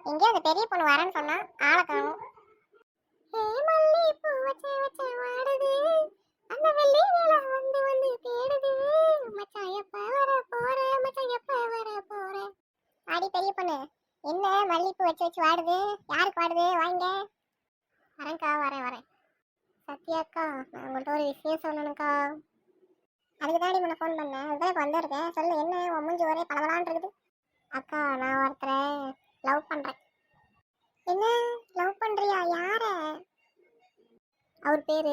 எங்கேயோ அந்த பெரிய பொண்ணு வரேன்னு சொன்னா ஆளை காணும். மல்லிகைப்பூ வச்ச வச்ச வாடுது, அந்த வெள்ளி நிலா வந்து வந்து தேடுது, மச்சான் எப்ப வர போற, மச்சான் எப்ப வர போற. அடி பெரிய பொண்ணு, என்ன மல்லிகைப்பூ வச்சு வச்சு வாடுது? யாருக்கு வாடுது? வாங்க. வரேன்க்கா, வரேன் வரேன். சத்யாக்கா, நான் உங்கள்கிட்ட ஒரு விஷயம் சொல்லணும்க்கா. அதுக்கு தாண்டி முன்ன ஃபோன் பண்ணேன். அதுதான் இப்போ வந்திருக்கேன். சொல்லு, என்ன உன் மூஞ்சி ஒரே பளபளான்னு இருக்குது? அக்கா, நான் ஒருத்தரை லவ் பண்ணுறேன். என்ன லவ் பண்ணுறியா? யார? அவர் பேர்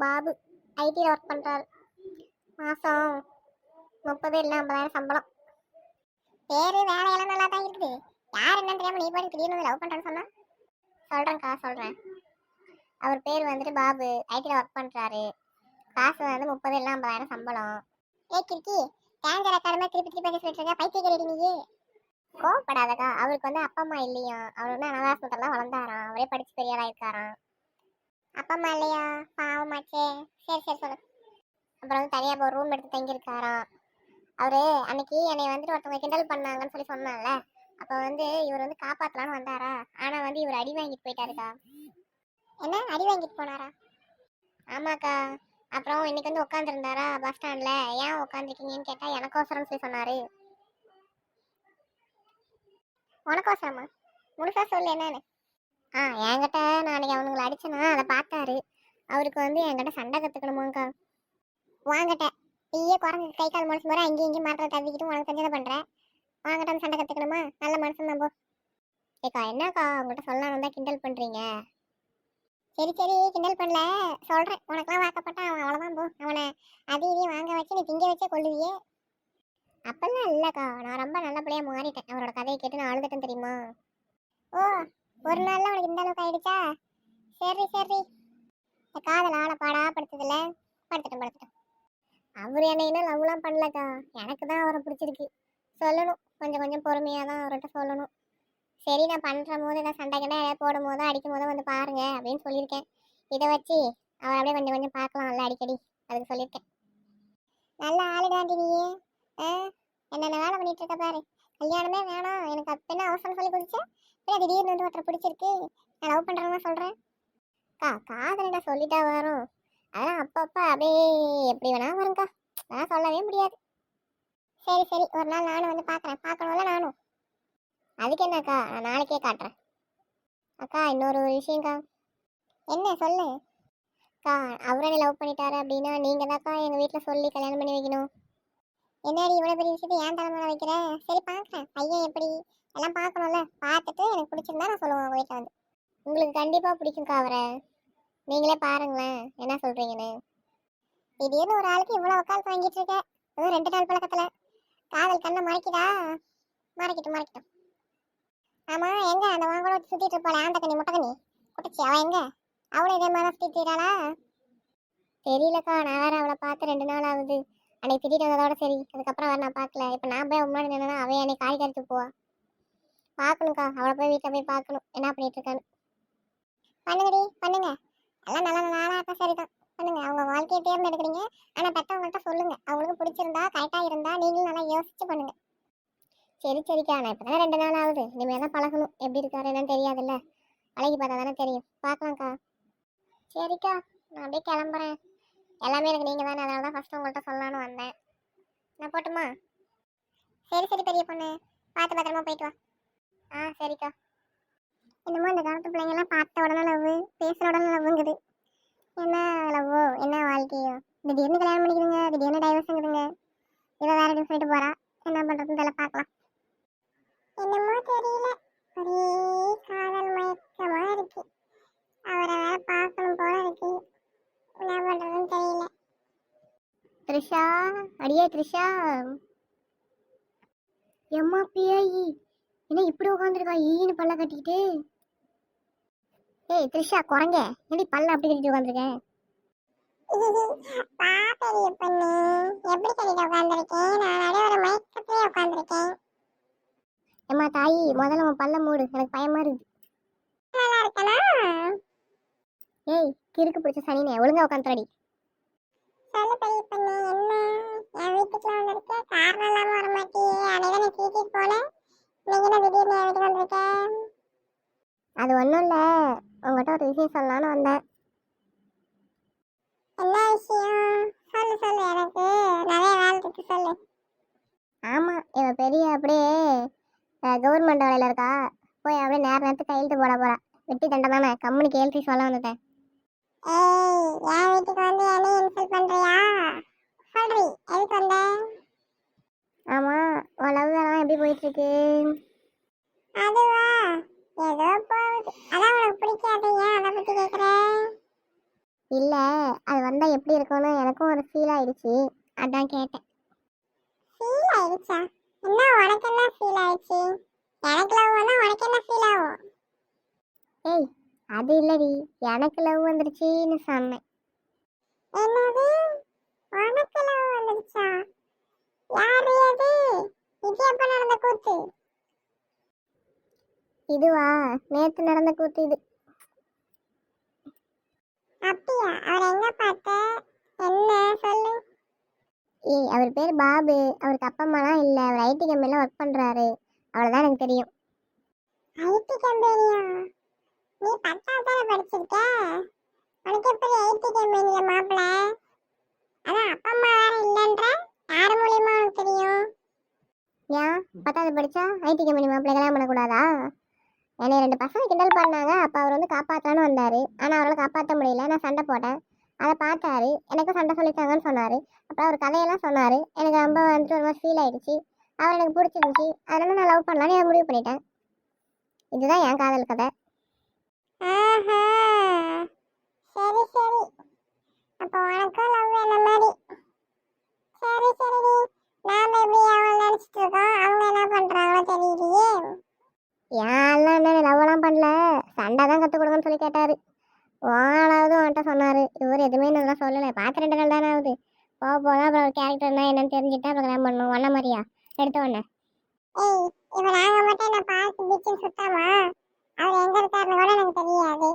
பாபு. ஐடியில் ஒர்க் பண்ணுறாரு. மாதம் 30 இல்லை 50,000 சம்பளம். பேர் வேலையெல்லாம் நல்லா தான் இருக்குது. யார் என்னன்னு தெரியாமல் நீ பாட்டு திடீர்னு வந்து லவ் பண்ணுறேன்னு சொன்னா? சொல்கிறேன்க்கா, சொல்கிறேன். அவர் பேர் வந்துட்டு பாபு. ஐடியில் ஒர்க் பண்ணுறாரு. காசு வந்து 30 இல்லை 50,000 சம்பளம். கிறுக்கி, டேஞ்சர் அக்காடமே திருப்பி திருப்பி பேசி வச்சிருக்க. பைத்தியக்காரி நீ. கோவப்படாதக்கா. அவருக்கு வந்து அப்பா அம்மா இல்லையா. அவர் வந்து அனாதாசத்துல வளர்ந்தாராம். அவரே படிச்சு பெரிய ஆளா இருக்காராம். அப்பா அம்மா இல்லையா? பாவமாச்சே. சரி சரி சொல்லு. அப்புறம் வந்து தனியா இப்போ ரூம் எடுத்து தங்கியிருக்காராம். அவரு அன்னைக்கு என்னை வந்துட்டு ஒருத்தவங்க கிண்டல் பண்ணாங்கன்னு சொல்லி சொன்னான்ல. அப்போ வந்து இவர் வந்து காப்பாத்தலான்னு வந்தாரா. ஆனா வந்து இவர் அடி வாங்கிட்டு போயிட்டாருக்கா. என்ன அடி வாங்கிட்டு போனாரா? ஆமாக்கா. அப்புறம் இன்னைக்கு வந்து உட்காந்துருந்தாரா பஸ் ஸ்டாண்ட்ல. ஏன் உட்காந்துருக்கீங்கன்னு கேட்டா எனக்கோசரம்னு சொல்லி சொன்னாரு. உனக்கோசரமா? முழுசா சொல்லு என்னன்னு. என்கிட்ட நான் அன்னைக்கு அவனுங்களை அடிச்சேனா அதை பார்த்தாரு. அவருக்கு வந்து என்கிட்ட சண்டை கற்றுக்கணுமாங்க்கா. வாங்கிட்ட நீயே குறைஞ்சி கை கால் மனசு மாதிரி அங்கேயும் இங்கேயும் மாத்திரை தவிக்கிட்டு உனக்கு தெரிஞ்சதை பண்ணுறேன். வாங்கிட்ட வந்து சண்டை கற்றுக்கணுமா? நல்ல மனசு தான் போ. ஏக்கா, என்னக்கா உங்கள்கிட்ட சொல்லலாம் தான் கிண்டல் பண்ணுறீங்க? சரி சரி, கிண்டல் பண்ணல, சொல்கிறேன். உனக்கெல்லாம் வாக்கப்பட்டான் அவன் அவ்வளோதான் போ. அவனை அது இதையும் வாங்க வச்சு நீ திங்க வச்சே கொள்ளுவியே. அப்பெல்லாம் இல்லைக்கா, நான் ரொம்ப நல்லபடியாக மாறிட்டேன். அவரோட கதையை கேட்டு நான் அழுதுட்டேன் தெரியுமா. ஓ, ஒரு நாள்ல உனக்கு இந்த அளவுக்கு ஆயிடுச்சா? சரி சரி. இந்த காதல் ஆளை பாடா படுத்ததில்ல. படுத்துட்டேன். அவர் என்ன இன்னும் லவ்லாம் பண்ணலக்கா. எனக்கு தான் அவரை பிடிச்சிருக்கு. சொல்லணும், கொஞ்சம் கொஞ்சம் பொறுமையாக தான் அவர்கிட்ட சொல்லணும். சரி, நான் பண்ணுற போது ஏதாவது சண்டை கடை போடும் போதோ அடிக்கும் போதோ வந்து பாருங்க அப்படின்னு சொல்லியிருக்கேன். இதை வச்சு அவர் அப்படியே கொஞ்சம் கொஞ்சம் பார்க்கலாம்ல அடிக்கடி. அதுக்கு சொல்லியிருக்கேன். நல்ல ஆளுடாண்டி நீயே. என்னென்ன வேலை பண்ணிட்டு இருக்க பாரு. கல்யாணமே வேணாம் எனக்கு அப்ப என்ன அவசரம் சொல்லி குதிச்சேன். திடீர்னு வந்து ஒருத்தரை பிடிச்சிருக்கு, நான் லவ் பண்ணுறேன்னா சொல்கிறேன். காதலிட சொல்லிட்டா வரும். அதெல்லாம் அப்பப்போ அப்படியே எப்படி வேணா வரும்க்கா. நான் சொல்லவே முடியாது. சரி சரி, ஒரு நாள் நானும் வந்து பார்க்குறேன். பார்க்கணும்ல நானும். அதுக்கு என்னக்கா, நான் நாளைக்கே காட்டுறேன். அக்கா, இன்னொரு விஷயம்க்கா. என்ன சொல்லு. அக்கா, அவரை லவ் பண்ணிட்டாரு அப்படின்னா நீங்கள் தான்க்கா எங்கள் வீட்டில் சொல்லி கல்யாணம் பண்ணி வைக்கணும். என்னடி இவ்வளோ பெரிய விஷயத்தை ஏன் தலைமையில வைக்கிறேன்? சரி பார்க்குறேன். பையன் எப்படி எல்லாம் பார்க்கணும்ல. பார்த்துட்டு எனக்கு பிடிச்சிருந்தா நான் சொல்லுவேன் உங்கள் வீட்டில் வந்து. உங்களுக்கு கண்டிப்பாக பிடிக்கும்க்கா அவரை. நீங்களே பாருங்களேன் என்ன சொல்கிறீங்கன்னு. திடீர்னு ஒரு ஆளுக்கு இவ்வளோ உட்காந்து வாங்கிட்டு இருக்க. அதுவும் 2 நாள் பழக்கத்தில். காதல் கண்ணை மறைக்குதா? மறைக்கட்டும். ஆமாம், எங்கே அந்த வாங்கோட சுற்றிட்டு இருப்பாளே ஆண்டக்கண்ணி முட்டக்கண்ணி குட்டிச்சி, அவள் எங்கே? அவளும் இதே மாதிரி சுற்றிட்டாளா? தெரியலக்கா, நான் வேறு அவளை பார்த்து 2 நாள் ஆகுது. அன்னைக்கு திட்டிட்டு வந்ததோட சரி. அதுக்கப்புறம் வேறு நான் பார்க்கல. இப்போ நான் போய் முன்னாடி நின்னா அவன் என்னை காய் கறிச்சு போவா. பார்க்கணுக்கா, அவளை போய் வீட்டில் போய் பார்க்கணும் என்ன பண்ணிட்டு இருக்கான்னு. பண்ணுங்கடி பண்ணுங்க. எல்லாம் நல்ல நாளாக இருக்கா சரிதான். பண்ணுங்க, அவங்க வாழ்க்கையை தேர்ந்தெடுக்கிறீங்க. ஆனால் பெற்றவங்கள்ட்ட சொல்லுங்க. அவங்களுக்கு பிடிச்சிருந்தா கரெக்டாக இருந்தா நீங்களும் நல்லா யோசிச்சு பண்ணுங்க. சரிக்கா, நான் இப்போ தான் 2 நாள் ஆகுது. இனிமேல் தான் பழகணும். எப்படி இருக்காரு என்னன்னு தெரியாதுல்ல. பழகி பார்த்தா தானே தெரியும். பார்க்கலாம்க்கா. சரிக்கா, நான் அப்படியே கிளம்புறேன். எல்லாமே எனக்கு நீங்கள் தானே, அதனால தான் ஃபஸ்ட்டு உங்கள்கிட்ட சொல்லலான்னு வந்தேன். நான் போட்டுமா? சரி பெரிய பொண்ணு, பார்த்து பத்திரமா போயிட்டு வா. சரிக்கா. என்னமோ இந்த காலத்து பிள்ளைங்கெல்லாம் பார்த்த உடனே லவ், பேசுகிற உடனே லவ்ங்குது. என்ன லவ்வோ என்ன வாழ்க்கையோ. திடீர்னு கல்யாணம் பண்ணிக்குதுங்க, திடீர்னு டைவர்ஸுங்குதுங்க. இதை வேற எதுவும் சொல்லிட்டு போகிறா. என்ன பண்ணுறதுன்னு தெரியல, பார்க்கலாம். என்னமோ தெரியல, ஒரே காதல் மயக்கமா இருக்கு. அவரை வேற பார்க்கணும் போல இருக்கு. என்ன பண்றதுன்னு தெரியல. த்ரிஷா, அடியே த்ரிஷா. எம்மா பியாயி, என்ன இப்படி உட்காந்துருக்கா ஈன்னு பல்ல கட்டிக்கிட்டு? ஏய் த்ரிஷா, குறைங்க. எப்படி பல்ல அப்படி கட்டிட்டு உட்காந்துருக்கேன்? பெரிய பொண்ணு, எப்படி கட்டிட்டு உட்காந்துருக்கேன்? நான் ஒரு மயக்கத்திலே உட்காந்துருக்கேன். ஏம்மா தாயி, முதல்ல உன் பல்ல மூடு, எனக்கு பயமா இருக்கு. நல்லா இருக்கனா? ஏய் கிறுக்கு பிடிச்ச சனினே, ஒழுங்கா உட்காந்துடி. சொல்லு பெரிய பொண்ணு, என்ன என் வீட்டுக்குள்ள வந்திருக்க? காரணம் இல்லாம வர மாட்டியே. அன்னைக்கு நீ சீக்கிரம் போன, இன்னைக்கு என்ன திடீர்னு என் வீட்டுக்கு வந்திருக்க? அது ஒன்றும் இல்லை, உங்கள்கிட்ட ஒரு விஷயம் சொல்லலான்னு வந்தேன். என்ன விஷயம்? சொல்லு சொல்லு, எனக்கு நிறைய வேலை இருக்கு, சொல்லு. ஆமாம், இவ பெரிய அப்படியே கவர்மெண்ட் வேலையில் இருக்கா. போய் அப்படியே நேரத்துக்கு கையெழுத்து போட போறா. வெட்டி தண்டை தானே, கம்முனு கேள்வி சொல்ல வந்துட்டேன். ஏய், என் வீட்டுக்கு வந்து என்ன இன்சல்ட் பண்றியா? சொல்றி, எதுக்கு வந்த? ஆமா, உன் லவ் வேலை எப்படி போயிட்டு இருக்கு? அதுவா, ஏதோ போகுது. அதான் உனக்கு பிடிக்காது, ஏன் அதை பத்தி கேக்குற? இல்ல, அது வந்தா எப்படி இருக்கும்னு எனக்கும் ஒரு ஃபீல் ஆயிடுச்சு, அதான் கேட்டேன். ஃபீல் ஆயிடுச்சா? என்ன உனக்கு என்ன ஃபீல் ஆயிடுச்சு? எனக்கு லவ் வந்தா உனக்கு என்ன ஃபீல் ஆகும்? ஏய், அது இல்லடி, எனக்கு லவ் வந்துருச்சுன்னு சொன்னேன். என்னது, உனக்கு லவ் வந்துருச்சா? யாரு அது? இது எப்ப நடந்த கூத்து? இதுவா, நேத்து நடந்த கூத்து இது. அப்படியா? அவர் எங்க பார்த்த? என்ன சொல்லு. ஏய், அவர் பேர் பாபு. அவருக்கு அப்பா அம்மாலாம் இல்லை, அவர் ஐடி கம்பெனியில் ஒர்க் பண்ணுறாரு. அவ்வளோதான் எனக்கு தெரியும். ஐடி கம்பெனியா? நீ 10வது தானே படிச்சிருக்க, உனக்கு எப்படி ஐடி கம்பெனியில் மாப்பிள்ள? அதான் அப்பா அம்மா வேற இல்லைன்ற, யார் மூலியமா உனக்கு தெரியும்? ஏன் 10வது படித்தா ஐடி கம்பெனி மாப்பிள்ளை கல்யாணம் பண்ணக்கூடாதா? என்னை 2 பசங்க கிண்டல் பண்ணாங்க. அப்போ அவர் வந்து காப்பாற்றான்னு வந்தார். ஆனால் அவரால் காப்பாற்ற முடியல. நான் சண்டை போட்டேன். அதை பார்த்தாரு, எனக்கும் சண்டை சொல்லித்தாங்கன்னு சொன்னார். அப்புறம் அவர் கதையெல்லாம் சொன்னார். எனக்கு ரொம்ப வந்துட்டு ஒரு மாதிரி ஃபீல் ஆகிடுச்சு. அவர் எனக்கு பிடிச்சிருந்துச்சி, அதனால நான் லவ் பண்ணலான்னு நான் முடிவு பண்ணிட்டேன். இதுதான் என் காதல் கதை. சரி சரி, அப்போ உனக்கும் லவ் என்ன மாதிரி? சரி சரி, நாம எப்படி அவன் நினச்சிட்டு இருக்கோம், அவங்க என்ன பண்ணுறாங்களோ தெரியலையே. ஏன்லாம் என்ன லவ்வெல்லாம் பண்ணல, சண்டை தான் கற்றுக் கொடுங்கன்னு சொல்லி கேட்டார். ஓனாவது அவன்கிட்ட சொன்னார். இவர் எதுவுமே நல்லா சொல்லலை. பார்த்து 2 நாள் தானே ஆகுது. போக போக அப்புறம் ஒரு கேரக்டர்னா என்னன்னு தெரிஞ்சுட்டு அப்புறம் கல்யாணம் பண்ணணும். ஒன்ன மாதிரியா எடுத்த உடனே? ஏய், இப்போ நாங்கள் மட்டும் என்ன பார்த்து பீச்சுன்னு சுத்தாமா? அவர் எங்கே இருக்காருன்னு கூட எனக்கு தெரியாது.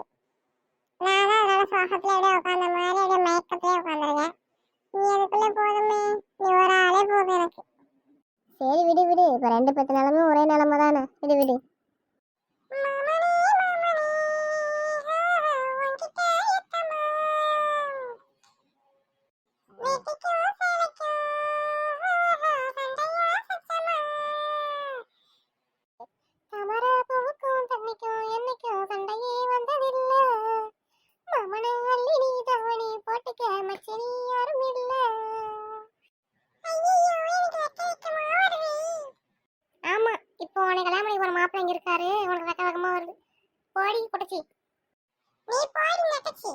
நான் தான் அதனால சோகத்தில் அப்படியே உட்காந்த மாதிரி அப்படியே மயக்கத்திலே உட்காந்துருக்கேன். நீ அதுக்குள்ளே போதுமே, நீ ஒரு ஆளே போதும் எனக்கு. சரி விடு விடு, இப்போ 2 பேத்து நிலமே ஒரே நிலமை தானே, விடு விடு. ஆமா, இப்போ உனக்கு கல்யாணம் பண்ணி போற மாப்பிள்ளை இங்க இருக்காரு. உனக்கு வெக்க வெக்கமா வருது. போடி குட்டச்சி, நீ போடி நெட்டச்சி.